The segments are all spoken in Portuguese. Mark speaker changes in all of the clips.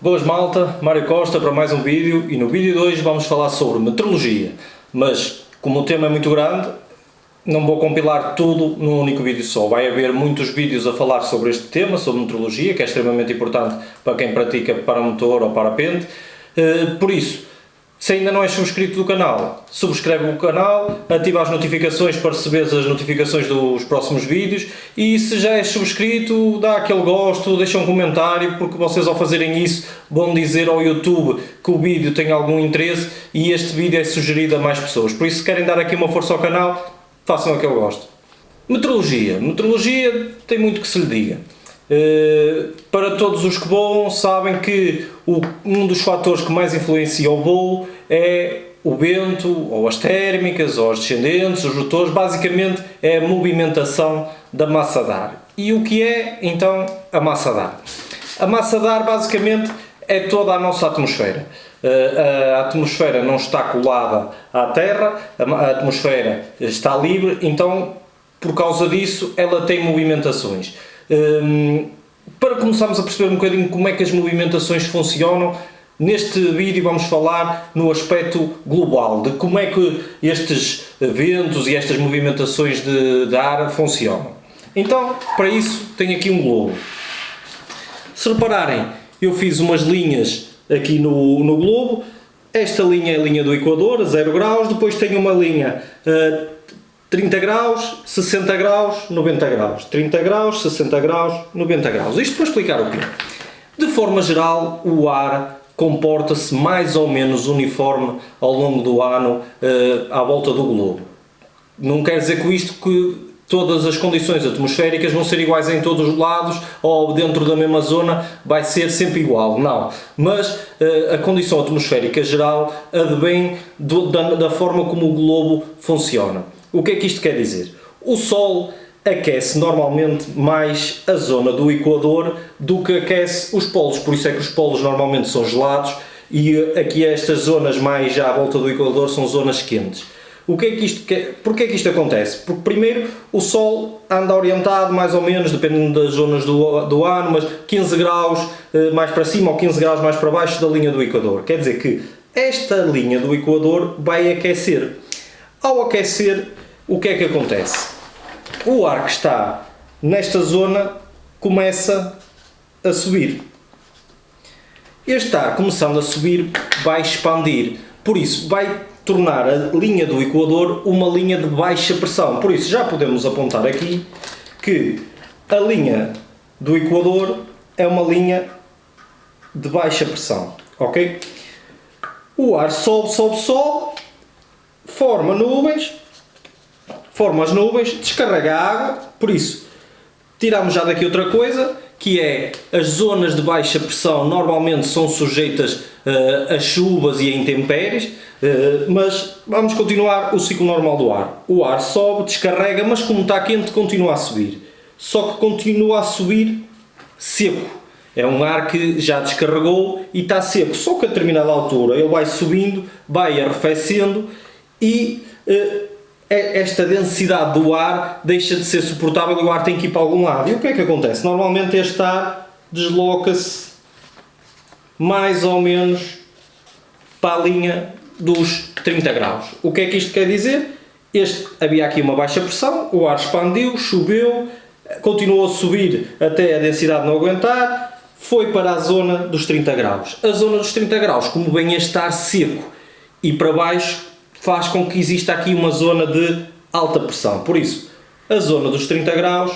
Speaker 1: Boas malta, Mário Costa para mais um vídeo e no vídeo de hoje vamos falar sobre meteorologia, mas como o tema é muito grande não vou compilar tudo num único vídeo só, vai haver muitos vídeos a falar sobre este tema, sobre meteorologia, que é extremamente importante para quem pratica paramotor ou parapente, por isso, se ainda não és subscrito do canal, subscreve o canal, ativa as notificações para receberes as notificações dos próximos vídeos e se já és subscrito, dá aquele gosto, deixa um comentário, porque vocês ao fazerem isso vão dizer ao YouTube que o vídeo tem algum interesse e este vídeo é sugerido a mais pessoas. Por isso, se querem dar aqui uma força ao canal, façam aquele gosto. Meteorologia. Meteorologia tem muito que se lhe diga. Para todos os que voam, sabem que um dos fatores que mais influencia o voo é o vento, ou as térmicas, ou as descendentes, os rotores, basicamente é a movimentação da massa de ar. E o que é, então, a massa de ar? A massa de ar, basicamente, é toda a nossa atmosfera. A atmosfera não está colada à Terra, a atmosfera está livre, então, por causa disso, ela tem movimentações. Para começarmos a perceber um bocadinho como é que as movimentações funcionam, neste vídeo vamos falar no aspecto global, de como é que estes ventos e estas movimentações de ar funcionam. Então, para isso, tenho aqui um globo. Se repararem, eu fiz umas linhas aqui no globo. Esta linha é a linha do Equador, a 0 graus, depois tenho uma linha 30 graus, 60 graus, 90 graus. 30 graus, 60 graus, 90 graus. Isto para explicar o quê? De forma geral, o ar comporta-se mais ou menos uniforme ao longo do ano à volta do globo. Não quer dizer com isto que todas as condições atmosféricas vão ser iguais em todos os lados ou dentro da mesma zona vai ser sempre igual, não. Mas a condição atmosférica geral advém da forma como o globo funciona. O que é que isto quer dizer? O Sol aquece normalmente mais a zona do Equador do que aquece os polos, por isso é que os polos normalmente são gelados e aqui estas zonas mais à volta do Equador são zonas quentes. Porquê é que isto acontece? Porque primeiro o Sol anda orientado mais ou menos, dependendo das zonas do ano, mas 15 graus mais para cima ou 15 graus mais para baixo da linha do Equador. Quer dizer que esta linha do Equador vai aquecer. Ao aquecer, o que é que acontece? O ar que está nesta zona começa a subir. Este ar, começando a subir, vai expandir. Por isso, vai tornar a linha do Equador uma linha de baixa pressão. Por isso, já podemos apontar aqui que a linha do Equador é uma linha de baixa pressão. Ok? O ar sobe, sobe, sobe, forma as nuvens, descarrega a água, por isso tiramos já daqui outra coisa, que é as zonas de baixa pressão normalmente são sujeitas a chuvas e a intempéries, mas vamos continuar o ciclo normal do ar. O ar sobe, descarrega, mas como está quente continua a subir, só que continua a subir seco. É um ar que já descarregou e está seco, só que a determinada altura ele vai subindo, vai arrefecendo e esta densidade do ar deixa de ser suportável e o ar tem que ir para algum lado. E o que é que acontece? Normalmente este ar desloca-se mais ou menos para a linha dos 30 graus. O que é que isto quer dizer? Havia aqui uma baixa pressão, o ar expandiu, choveu, continuou a subir até a densidade não aguentar, foi para a zona dos 30 graus. A zona dos 30 graus, como vem a estar seco e para baixo, faz com que exista aqui uma zona de alta pressão. Por isso, a zona dos 30 graus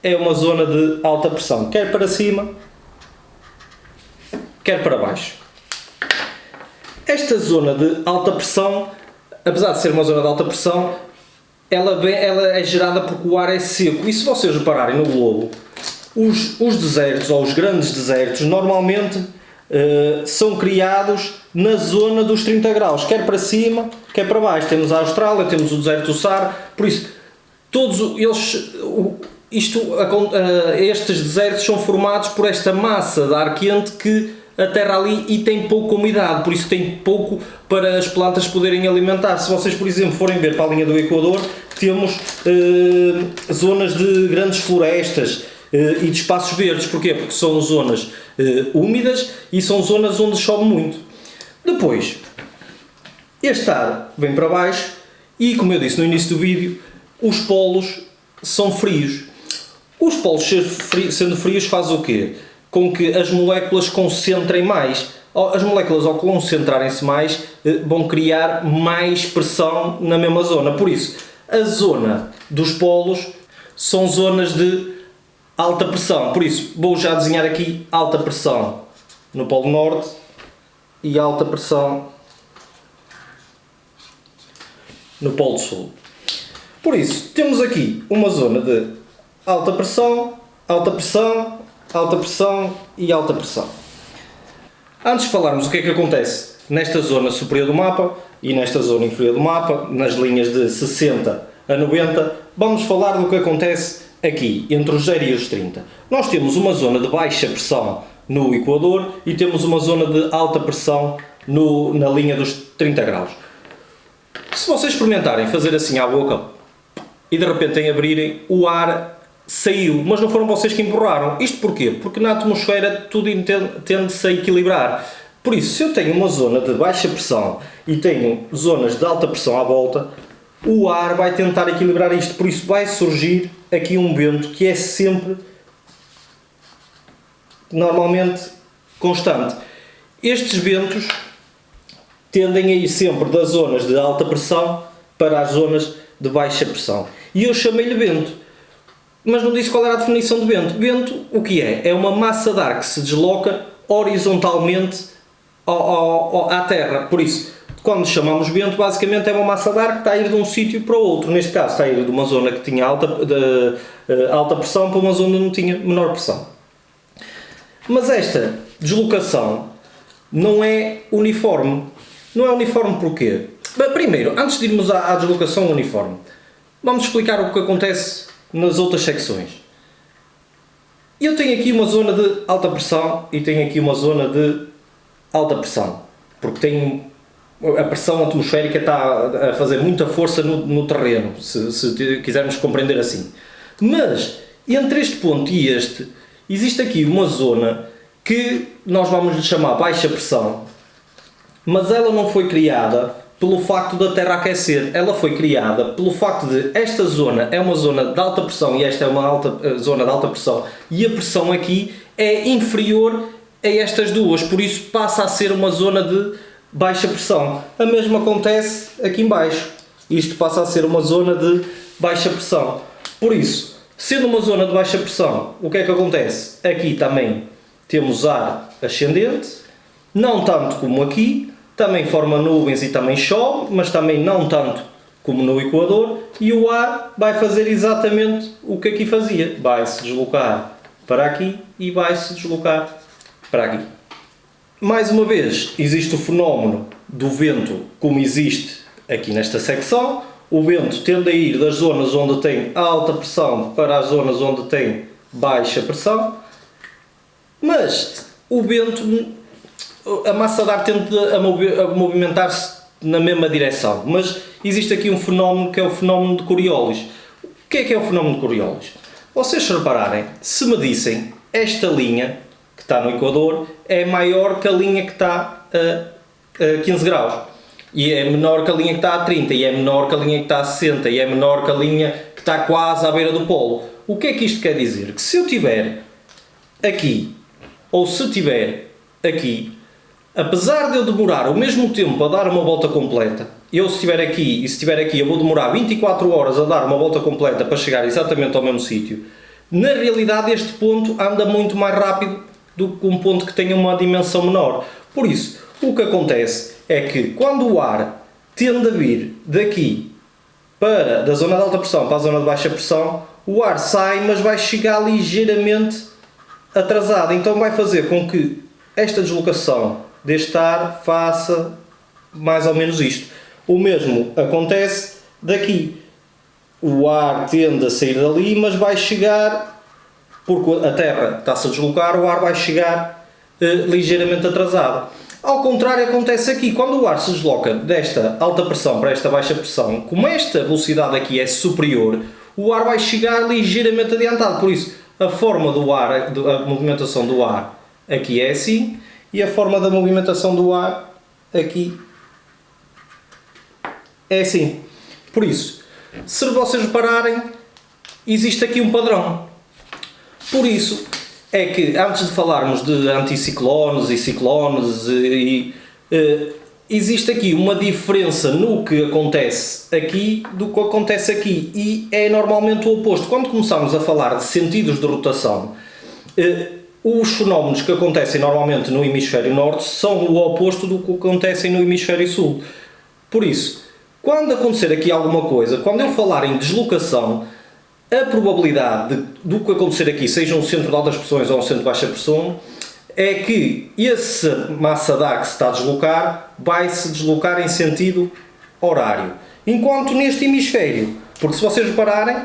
Speaker 1: é uma zona de alta pressão, quer para cima, quer para baixo. Esta zona de alta pressão, apesar de ser uma zona de alta pressão, ela é gerada porque o ar é seco. E se vocês repararem no globo, os desertos ou os grandes desertos normalmente são criados na zona dos 30 graus, quer para cima, quer para baixo. Temos a Austrália, temos o deserto do Saara, por isso, estes desertos são formados por esta massa de ar quente que aterra ali e tem pouca umidade, por isso tem pouco para as plantas poderem alimentar. Se vocês, por exemplo, forem ver para a linha do Equador, temos zonas de grandes florestas e de espaços verdes. Porquê? Porque são zonas úmidas e são zonas onde chove muito. Depois, este ar vem para baixo e, como eu disse no início do vídeo, os polos são frios. Os polos sendo frios faz o quê? Com que as moléculas concentrem mais. As moléculas, ao concentrarem-se mais, vão criar mais pressão na mesma zona. Por isso, a zona dos polos são zonas de alta pressão. Por isso, vou já desenhar aqui alta pressão no Polo Norte e alta pressão no Polo Sul. Por isso, temos aqui uma zona de alta pressão, alta pressão, alta pressão e alta pressão. Antes de falarmos o que é que acontece nesta zona superior do mapa e nesta zona inferior do mapa, nas linhas de 60 a 90, vamos falar do que acontece aqui, entre os 0 e os 30. Nós temos uma zona de baixa pressão no Equador e temos uma zona de alta pressão na linha dos 30 graus. Se vocês experimentarem fazer assim à boca e de repente abrirem, o ar saiu, mas não foram vocês que empurraram. Isto porquê? Porque na atmosfera tudo tende-se a equilibrar. Por isso, se eu tenho uma zona de baixa pressão e tenho zonas de alta pressão à volta, o ar vai tentar equilibrar isto. Por isso vai surgir aqui um vento que é sempre, normalmente, constante. Estes ventos tendem a ir sempre das zonas de alta pressão para as zonas de baixa pressão. E eu chamei-lhe vento. Mas não disse qual era a definição de vento. Vento, o que é? É uma massa de ar que se desloca horizontalmente à Terra. Por isso, quando chamamos vento, basicamente é uma massa de ar que está a ir de um sítio para o outro. Neste caso, está a ir de uma zona que tinha alta pressão para uma zona onde não tinha menor pressão. Mas esta deslocação não é uniforme. Não é uniforme porquê? Bem, primeiro, antes de irmos à deslocação uniforme, vamos explicar o que acontece nas outras secções. Eu tenho aqui uma zona de alta pressão e tenho aqui uma zona de alta pressão, porque tenho a pressão atmosférica está a fazer muita força no terreno, se quisermos compreender assim. Mas entre este ponto e este, existe aqui uma zona que nós vamos lhe chamar baixa pressão, mas ela não foi criada pelo facto da Terra aquecer. Ela foi criada pelo facto de esta zona é uma zona de alta pressão e esta é uma zona de alta pressão e a pressão aqui é inferior a estas duas, por isso passa a ser uma zona de baixa pressão. A mesma acontece aqui em baixo. Isto passa a ser uma zona de baixa pressão. Por isso, sendo uma zona de baixa pressão, o que é que acontece? Aqui também temos ar ascendente, não tanto como aqui, também forma nuvens e também chove, mas também não tanto como no Equador, e o ar vai fazer exatamente o que aqui fazia. Vai se deslocar para aqui e vai se deslocar para aqui. Mais uma vez, existe o fenómeno do vento como existe aqui nesta secção. O vento tende a ir das zonas onde tem alta pressão para as zonas onde tem baixa pressão, mas o vento, a massa de ar tende a movimentar-se na mesma direção, mas existe aqui um fenómeno que é o fenómeno de Coriolis. O que é o fenómeno de Coriolis? Vocês se repararem, se medissem esta linha que está no Equador é maior que a linha que está a 15 graus, e é menor que a linha que está a 30, e é menor que a linha que está a 60, e é menor que a linha que está quase à beira do polo. O que é que isto quer dizer? Que se eu tiver aqui, ou se tiver aqui, apesar de eu demorar o mesmo tempo a dar uma volta completa, eu se estiver aqui e se estiver aqui eu vou demorar 24 horas a dar uma volta completa para chegar exatamente ao mesmo sítio, na realidade este ponto anda muito mais rápido do que um ponto que tenha uma dimensão menor. Por isso, o que acontece é que quando o ar tende a vir daqui da zona de alta pressão para a zona de baixa pressão, o ar sai, mas vai chegar ligeiramente atrasado. Então vai fazer com que esta deslocação deste ar faça mais ou menos isto. O mesmo acontece daqui. O ar tende a sair dali, mas vai chegar, porque a Terra está-se a deslocar, o ar vai chegar ligeiramente atrasado. Ao contrário acontece aqui, quando o ar se desloca desta alta pressão para esta baixa pressão, como esta velocidade aqui é superior, o ar vai chegar ligeiramente adiantado. Por isso, a forma do ar, a movimentação do ar aqui é assim, e a forma da movimentação do ar aqui é assim. Por isso, se vocês repararem, existe aqui um padrão. Por isso é que, antes de falarmos de anticiclones e ciclones, existe aqui uma diferença no que acontece aqui do que acontece aqui, e é normalmente o oposto. Quando começamos a falar de sentidos de rotação, os fenómenos que acontecem normalmente no hemisfério norte são o oposto do que acontecem no hemisfério sul. Por isso, quando acontecer aqui alguma coisa, quando eu falar em deslocação, a probabilidade do que acontecer aqui, seja um centro de altas pressões ou um centro de baixa pressão, é que essa massa de ar que se está a deslocar vai se deslocar em sentido horário. Enquanto neste hemisfério, porque se vocês repararem,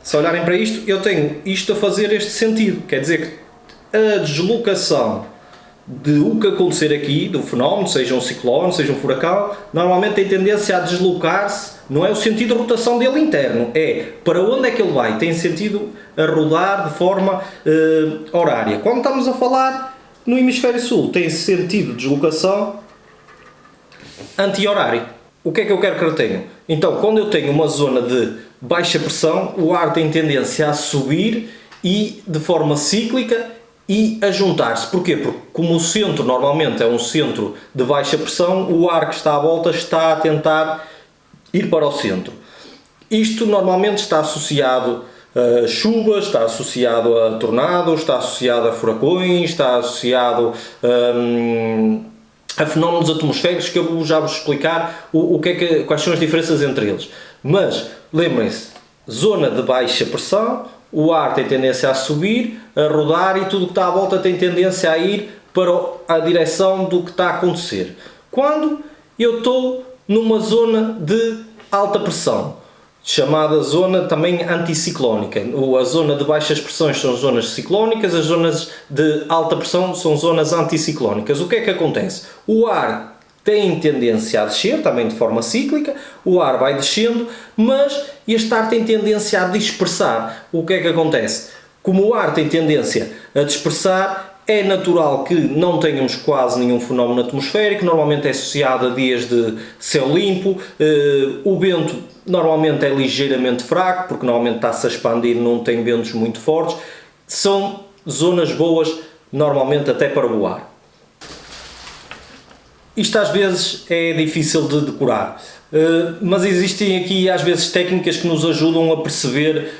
Speaker 1: se olharem para isto, eu tenho isto a fazer este sentido. Quer dizer que a deslocação de o que acontecer aqui, do fenómeno, seja um ciclone, seja um furacão, normalmente tem tendência a deslocar-se, não é o sentido de rotação dele interno, é para onde é que ele vai, tem sentido a rodar de forma horária. Quando estamos a falar no hemisfério sul, tem sentido de deslocação anti-horário. O que é que eu quero que eu tenha? Então, quando eu tenho uma zona de baixa pressão, o ar tem tendência a subir e de forma cíclica e a juntar-se. Porquê? Porque como o centro normalmente é um centro de baixa pressão, o ar que está à volta está a tentar ir para o centro. Isto normalmente está associado a chuvas, está associado a tornados, está associado a furacões, está associado a fenómenos atmosféricos que eu já vos explicar quais são as diferenças entre eles. Mas lembrem-se, zona de baixa pressão, o ar tem tendência a subir, a rodar, e tudo que está à volta tem tendência a ir para a direção do que está a acontecer. Quando eu estou numa zona de alta pressão, chamada zona também anticiclónica, a zona de baixas pressões são zonas ciclónicas, as zonas de alta pressão são zonas anticiclónicas. O que é que acontece? O ar tem tendência a descer, também de forma cíclica, o ar vai descendo, mas este ar tem tendência a dispersar. O que é que acontece? Como o ar tem tendência a dispersar, é natural que não tenhamos quase nenhum fenómeno atmosférico, normalmente é associado a dias de céu limpo, o vento normalmente é ligeiramente fraco, porque normalmente está-se a expandir, não tem ventos muito fortes, são zonas boas, normalmente até para voar. Isto às vezes é difícil de decorar, mas existem aqui às vezes técnicas que nos ajudam a perceber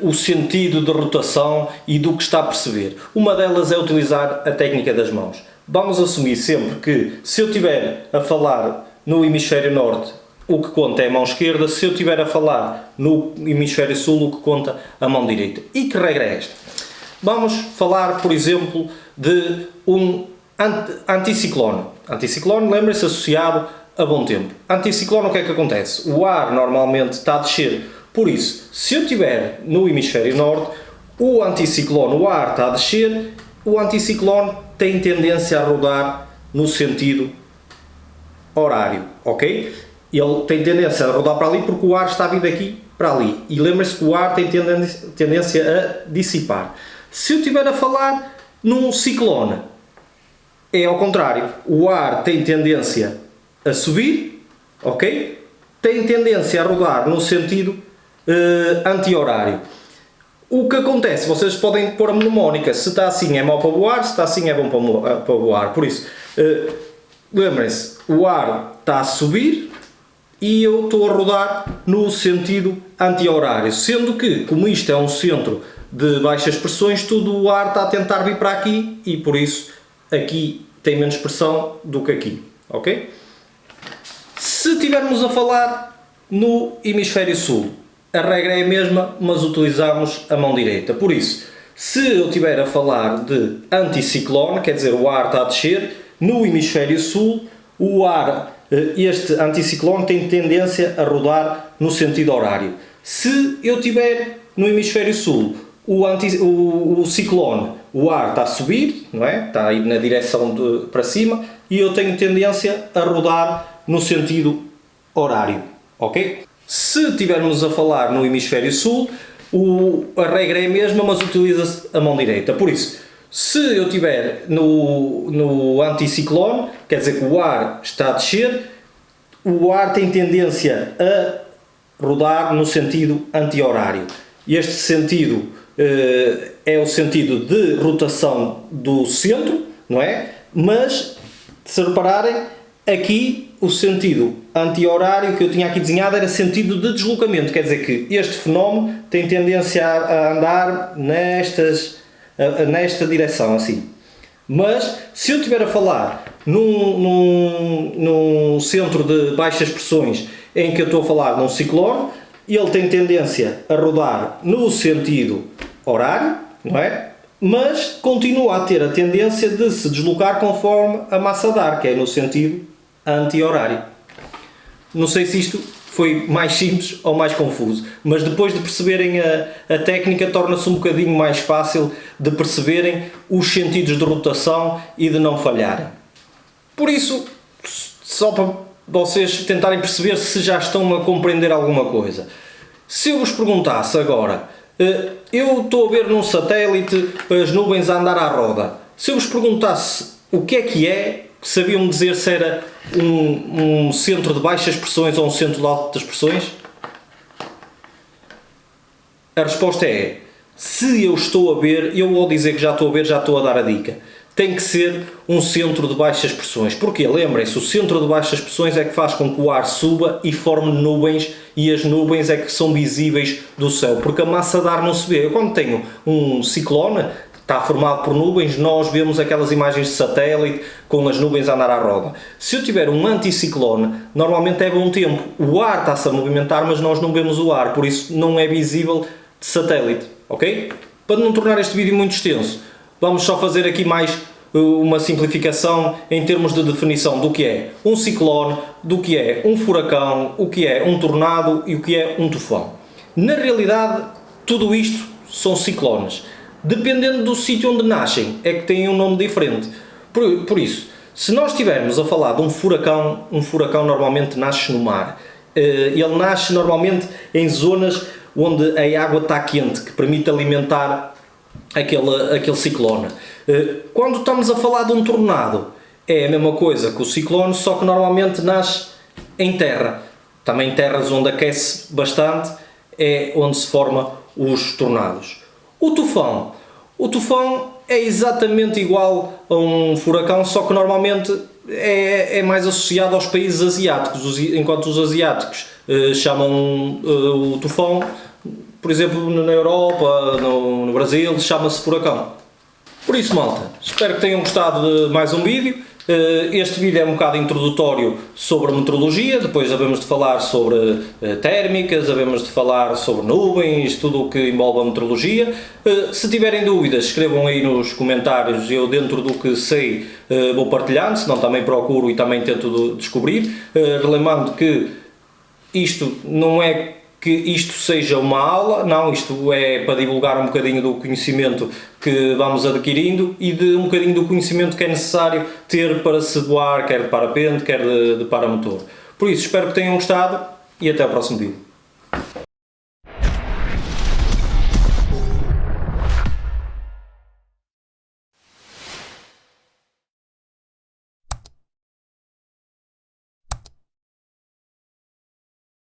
Speaker 1: o sentido de rotação e do que está a perceber. Uma delas é utilizar a técnica das mãos. Vamos assumir sempre que, se eu estiver a falar no hemisfério norte, o que conta é a mão esquerda, se eu estiver a falar no hemisfério sul, o que conta a mão direita. E que regra é esta? Vamos falar, por exemplo, de um anticiclone. Anticiclone, lembrem-se, associado a bom tempo. Anticiclone, o que é que acontece? O ar normalmente está a descer. Por isso, se eu estiver no hemisfério norte, o anticiclone, o ar está a descer, o anticiclone tem tendência a rodar no sentido horário, ok? Ele tem tendência a rodar para ali porque o ar está vindo aqui para ali. E lembrem-se que o ar tem tendência a dissipar. Se eu estiver a falar num ciclone, é ao contrário. O ar tem tendência a subir, ok? Tem tendência a rodar no sentido anti-horário. O que acontece? Vocês podem pôr a mnemónica. Se está assim é mau para voar, se está assim é bom para voar. Por isso, lembrem-se, o ar está a subir e eu estou a rodar no sentido anti-horário. Sendo que, como isto é um centro de baixas pressões, todo o ar está a tentar vir para aqui e por isso aqui tem menos pressão do que aqui, ok? Se estivermos a falar no hemisfério sul, a regra é a mesma, mas utilizamos a mão direita. Por isso, se eu estiver a falar de anticiclone, quer dizer, o ar está a descer, no hemisfério sul, este anticiclone tem tendência a rodar no sentido horário. Se eu estiver no hemisfério sul, o ciclone, o ar está a subir, não é? Está a ir na direção para cima, e eu tenho tendência a rodar no sentido horário, ok? Se estivermos a falar no hemisfério sul, a regra é a mesma, mas utiliza-se a mão direita. Por isso, se eu estiver no anticiclone, quer dizer que o ar está a descer, o ar tem tendência a rodar no sentido anti-horário. Este sentido é o sentido de rotação do centro, não é? Mas, se repararem, aqui o sentido anti-horário que eu tinha aqui desenhado era sentido de deslocamento, quer dizer que este fenómeno tem tendência a andar nesta direção, assim. Mas, se eu estiver a falar num centro de baixas pressões em que eu estou a falar num ciclone, ele tem tendência a rodar no sentido horário, não é? Mas continua a ter a tendência de se deslocar conforme a massa de ar, que é no sentido anti-horário. Não sei se isto foi mais simples ou mais confuso, mas depois de perceberem a técnica torna-se um bocadinho mais fácil de perceberem os sentidos de rotação e de não falharem. Por isso, só para vocês tentarem perceber se já estão a compreender alguma coisa. Se eu vos perguntasse agora, eu estou a ver num satélite as nuvens a andar à roda. Se eu vos perguntasse o que é, sabiam dizer se era um centro de baixas pressões ou um centro de altas pressões? A resposta é, se eu estou a ver, eu vou dizer que já estou a ver, já estou a dar a dica. Tem que ser um centro de baixas pressões. Porquê? Lembrem-se, o centro de baixas pressões é que faz com que o ar suba e forme nuvens, e as nuvens é que são visíveis do céu, porque a massa de ar não se vê. Eu, quando tenho um ciclone que está formado por nuvens, nós vemos aquelas imagens de satélite com as nuvens a andar à roda. Se eu tiver um anticiclone, normalmente é bom tempo. O ar está-se a movimentar, mas nós não vemos o ar, por isso não é visível de satélite, ok? Para não tornar este vídeo muito extenso, vamos só fazer aqui mais uma simplificação em termos de definição do que é um ciclone, do que é um furacão, o que é um tornado e o que é um tufão. Na realidade, tudo isto são ciclones. Dependendo do sítio onde nascem, é que têm um nome diferente. Por isso, se nós estivermos a falar de um furacão normalmente nasce no mar. Ele nasce normalmente em zonas onde a água está quente, que permite alimentar aquele ciclone. Quando estamos a falar de um tornado, é a mesma coisa que o ciclone, só que normalmente nasce em terra. Também terras onde aquece bastante é onde se formam os tornados. O tufão é exatamente igual a um furacão, só que normalmente é mais associado aos países asiáticos, enquanto os asiáticos chamam o tufão, por exemplo, na Europa, no Brasil, chama-se furacão. Por isso, malta, espero que tenham gostado de mais um vídeo. Este vídeo é um bocado introdutório sobre meteorologia, depois havemos de falar sobre térmicas, havemos de falar sobre nuvens, tudo o que envolve a meteorologia. Se tiverem dúvidas, escrevam aí nos comentários, eu dentro do que sei vou partilhando, senão também procuro e também tento descobrir. Relembrando que isto não é que isto seja uma aula, não, isto é para divulgar um bocadinho do conhecimento que vamos adquirindo e de um bocadinho do conhecimento que é necessário ter para se voar, quer de parapente, quer de paramotor. Por isso, espero que tenham gostado e até ao próximo vídeo.